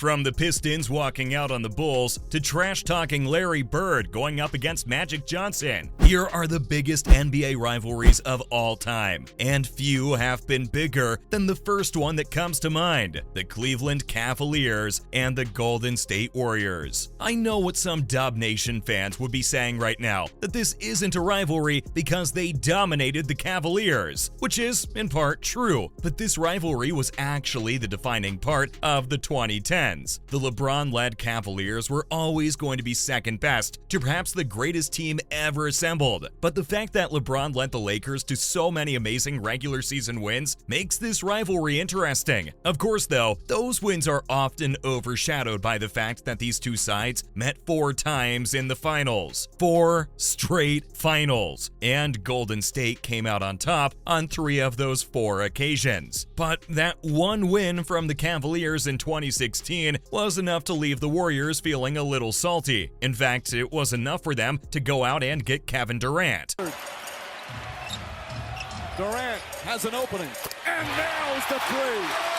From the Pistons walking out on the Bulls to trash-talking Larry Bird going up against Magic Johnson, here are the biggest NBA rivalries of all time, and few have been bigger than the first one that comes to mind: the Cleveland Cavaliers and the Golden State Warriors. I know what some Dub Nation fans would be saying right now, that this isn't a rivalry because they dominated the Cavaliers, which is in part true, but this rivalry was actually the defining part of the 2010s. The LeBron-led Cavaliers were always going to be second best to perhaps the greatest team ever assembled, but the fact that LeBron led the Lakers to so many amazing regular season wins makes this rivalry interesting. Of course though, those wins are often overshadowed by the fact that these two sides met 4 times in the finals. 4 straight finals, and Golden State came out on top on 3 of those 4 occasions. But that one win from the Cavaliers in 2016 was enough to leave the Warriors feeling a little salty. In fact, it was enough for them to go out and get Kevin Durant. Durant has an opening and nails the 3.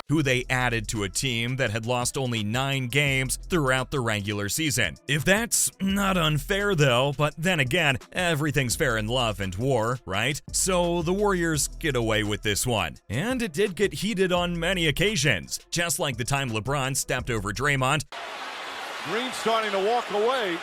Who they added to a team that had lost only 9 games throughout the regular season. If that's not unfair though, but then again, everything's fair in love and war, right? So the Warriors get away with this one. And it did get heated on many occasions, just like the time LeBron stepped over Draymond. Green starting to walk away.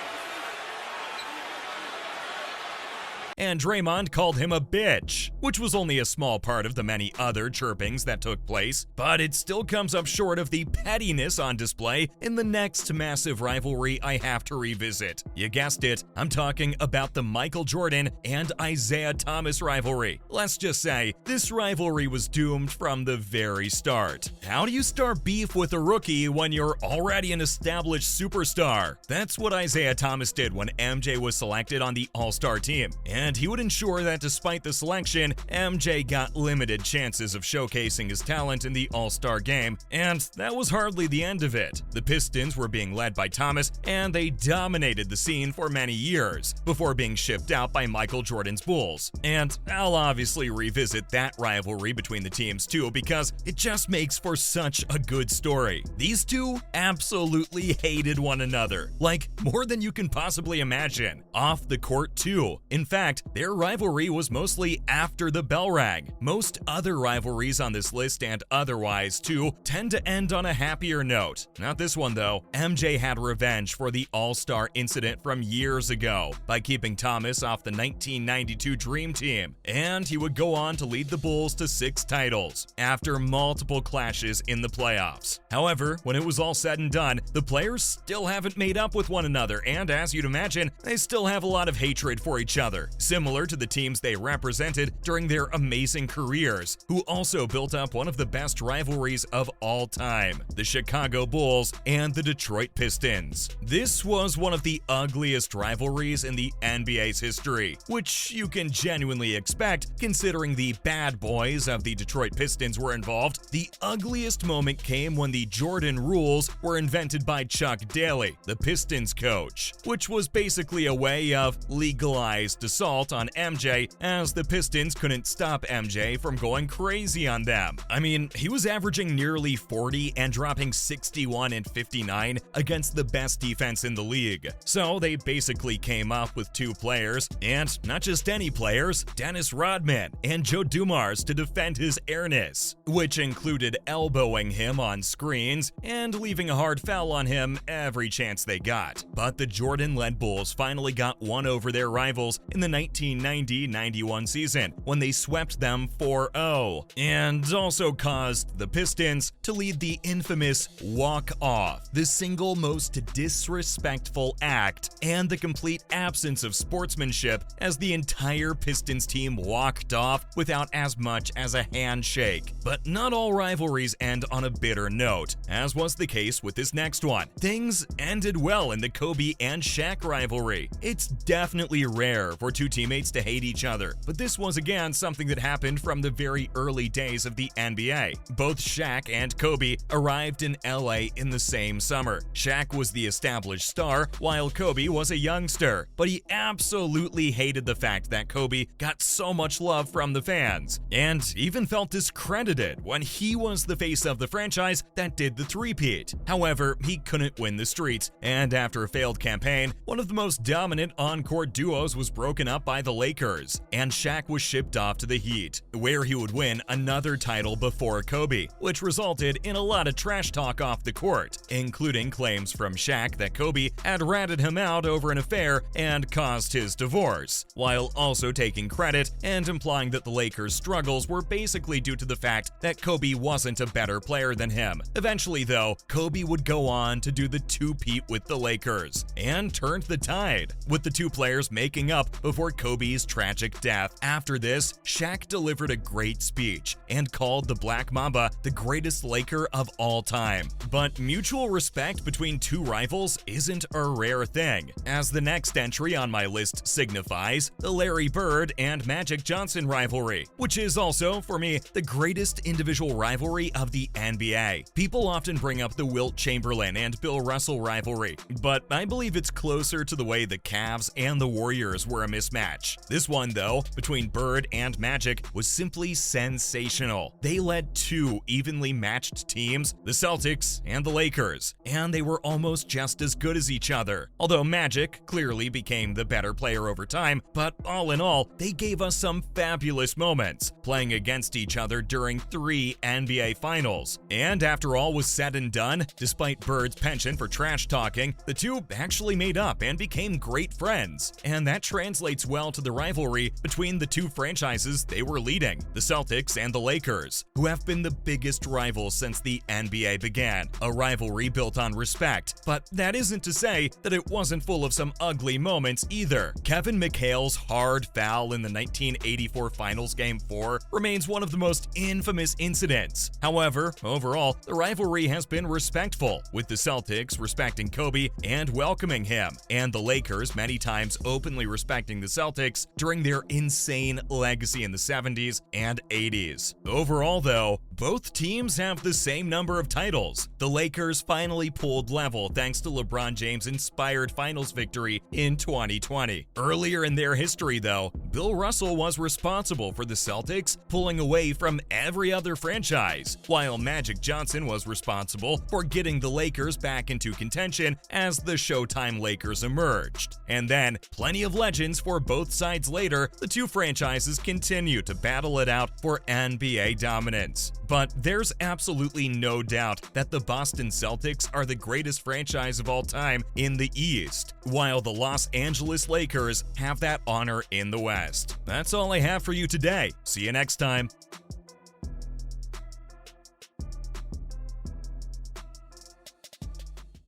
And Draymond called him a bitch, which was only a small part of the many other chirpings that took place, but it still comes up short of the pettiness on display in the next massive rivalry I have to revisit. You guessed it, I'm talking about the Michael Jordan and Isaiah Thomas rivalry. Let's just say, this rivalry was doomed from the very start. How do you start beef with a rookie when you're already an established superstar? That's what Isaiah Thomas did when MJ was selected on the All-Star team, and he would ensure that despite the selection, MJ got limited chances of showcasing his talent in the All-Star game, and that was hardly the end of it. The Pistons were being led by Thomas, and they dominated the scene for many years, before being shipped out by Michael Jordan's Bulls. And I'll obviously revisit that rivalry between the teams too, because it just makes for such a good story. These two absolutely hated one another, like more than you can possibly imagine. Off the court too. In fact, their rivalry was mostly after the bell rang. Most other rivalries on this list and otherwise too tend to end on a happier note. Not this one though. MJ had revenge for the All-Star incident from years ago by keeping Thomas off the 1992 Dream Team, and he would go on to lead the Bulls to 6 titles after multiple clashes in the playoffs. However, when it was all said and done, the players still haven't made up with one another, and as you'd imagine, they still have a lot of hatred for each other, similar to the teams they represented during their amazing careers, who also built up one of the best rivalries of all time: the Chicago Bulls and the Detroit Pistons. This was one of the ugliest rivalries in the NBA's history, which you can genuinely expect considering the bad boys of the Detroit Pistons were involved. The ugliest moment came when the Jordan rules were invented by Chuck Daly, the Pistons coach, which was basically a way of legalized assault on MJ, as the Pistons couldn't stop MJ from going crazy on them. I mean, he was averaging nearly 40 and dropping 61 and 59 against the best defense in the league. So they basically came up with 2 players, and not just any players, Dennis Rodman and Joe Dumars, to defend his airness, which included elbowing him on screens and leaving a hard foul on him every chance they got. But the Jordan-led Bulls finally got one over their rivals in the 1990-91 season when they swept them 4-0, and also caused the Pistons to lead the infamous walk-off, the single most disrespectful act and the complete absence of sportsmanship, as the entire Pistons team walked off without as much as a handshake. But not all rivalries end on a bitter note, as was the case with this next one. Things ended well in the Kobe and Shaq rivalry. It's definitely rare for 2 two teammates to hate each other, but this was again something that happened from the very early days of the NBA. Both Shaq and Kobe arrived in LA in the same summer. Shaq was the established star, while Kobe was a youngster, but he absolutely hated the fact that Kobe got so much love from the fans, and even felt discredited when he was the face of the franchise that did the three-peat. However, he couldn't win the streets, and after a failed campaign, one of the most dominant on-court duos was broken up by the Lakers, and Shaq was shipped off to the Heat, where he would win another title before Kobe, which resulted in a lot of trash talk off the court, including claims from Shaq that Kobe had ratted him out over an affair and caused his divorce, while also taking credit and implying that the Lakers' struggles were basically due to the fact that Kobe wasn't a better player than him. Eventually, though, Kobe would go on to do the two-peat with the Lakers and turned the tide, with the two players making up before Kobe's tragic death. After this, Shaq delivered a great speech and called the Black Mamba the greatest Laker of all time. But mutual respect between two rivals isn't a rare thing, as the next entry on my list signifies the Larry Bird and Magic Johnson rivalry, which is also, for me, the greatest individual rivalry of the NBA. People often bring up the Wilt Chamberlain and Bill Russell rivalry, but I believe it's closer to the way the Cavs and the Warriors were a mismatch. This one, though, between Bird and Magic was simply sensational. They led two evenly matched teams, the Celtics and the Lakers, and they were almost just as good as each other. Although Magic clearly became the better player over time, but all in all, they gave us some fabulous moments, playing against each other during 3 NBA Finals. And after all was said and done, despite Bird's penchant for trash talking, the two actually made up and became great friends. And that translates well to the rivalry between the two franchises they were leading, the Celtics and the Lakers, who have been the biggest rivals since the NBA began. A rivalry built on respect, but that isn't to say that it wasn't full of some ugly moments either. Kevin McHale's hard foul in the 1984 Finals Game 4 remains one of the most infamous incidents. However, overall, the rivalry has been respectful, with the Celtics respecting Kobe and welcoming him, and the Lakers many times openly respecting the Celtics during their insane legacy in the 70s and 80s. Overall, though, both teams have the same number of titles. The Lakers finally pulled level thanks to LeBron James' inspired finals victory in 2020. Earlier in their history, though, Bill Russell was responsible for the Celtics pulling away from every other franchise, while Magic Johnson was responsible for getting the Lakers back into contention as the Showtime Lakers emerged. And then, plenty of legends for both sides later, the two franchises continue to battle it out for NBA dominance. But there's absolutely no doubt that the Boston Celtics are the greatest franchise of all time in the East, while the Los Angeles Lakers have that honor in the West. That's all I have for you today. See you next time.